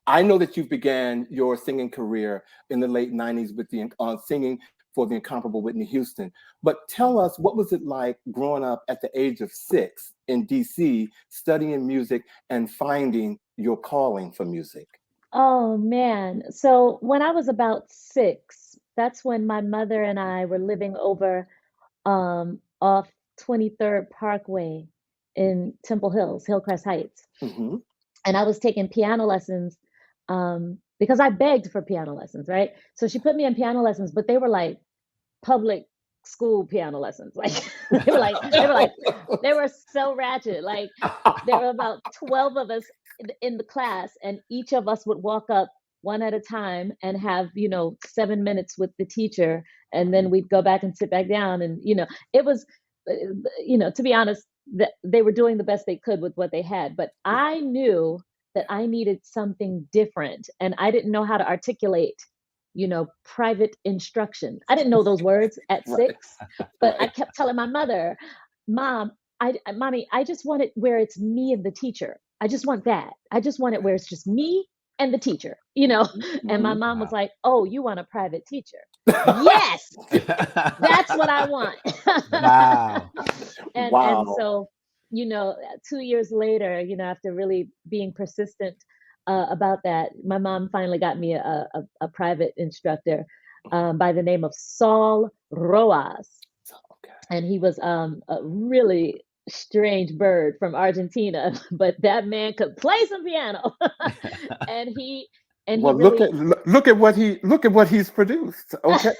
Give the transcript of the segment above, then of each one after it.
I know that you began your singing career in the late 90s with the singing for the incomparable Whitney Houston. But tell us, what was it like growing up at the age of 6 in DC, studying music and finding your calling for music? Oh man. So when I was about 6, that's when my mother and I were living over off 23rd Parkway in Temple Hills, Hillcrest Heights. Hmm. And I was taking piano lessons because I begged for piano lessons, right? So she put me in piano lessons, but they were like public school piano lessons. Like they were so ratchet. Like there were about 12 of us in the class, and each of us would walk up one at a time and have, 7 minutes with the teacher, and then we'd go back and sit back down. And, it was, to be honest, that they were doing the best they could with what they had. But I knew that I needed something different, and I didn't know how to articulate private instruction. I didn't know those words at Right, 6, but I right. kept telling my mother, Mom, Mommy, I just want it where it's me and the teacher. I just want that. I just want it where it's just me and the teacher. And my Hmm. mom was Wow. like, Oh, you want a private teacher? Yes, that's what I want. Wow. And Wow. so, 2 years later, after really being persistent about that, my mom finally got me a private instructor by the name of Sal Rojas. Okay. And he was a really strange bird from Argentina, but that man could play some piano. and he and he Well, look really at what he's produced. Okay.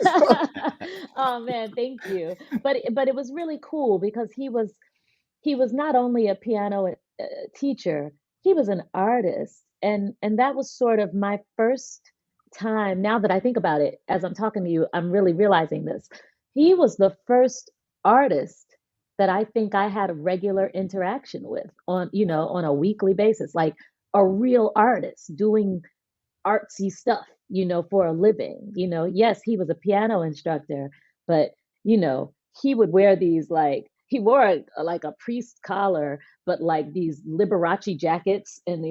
oh man, thank you. But it was really cool because he was not only a piano teacher, he was an artist, and that was sort of my first time. Now that I think about it, as I'm talking to you, I'm really realizing this. He was the first artist that I think I had a regular interaction with on a weekly basis, like a real artist doing artsy stuff, for a living. Yes, he was a piano instructor, but you know, he would wear these like he wore like a priest collar, but like these Liberace jackets and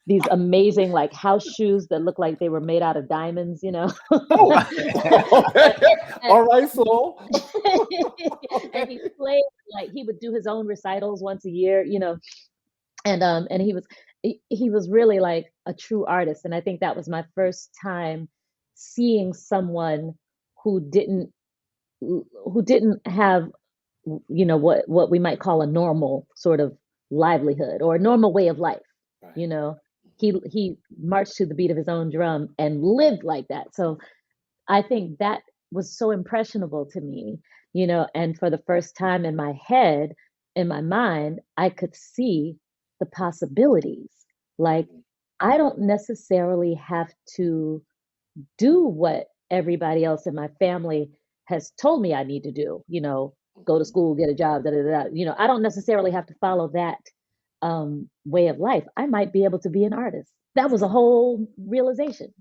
these amazing like house shoes that look like they were made out of diamonds. Oh, okay. and, All right, so and okay. he played like he would do his own recitals once a year. And he was really like a true artist, and I think that was my first time seeing someone who didn't who didn't have what we might call a normal sort of livelihood or a normal way of life. Right. you know he marched to the beat of his own drum and lived like that. So I think that was so impressionable to me. And for the first time in my head, in my mind, I could see the possibilities. Like, I don't necessarily have to do what everybody else in my family has told me I need to do, go to Mhm. school, get a job, da da da. I don't necessarily have to follow that way of life. I might be able to be an artist. That was a whole realization.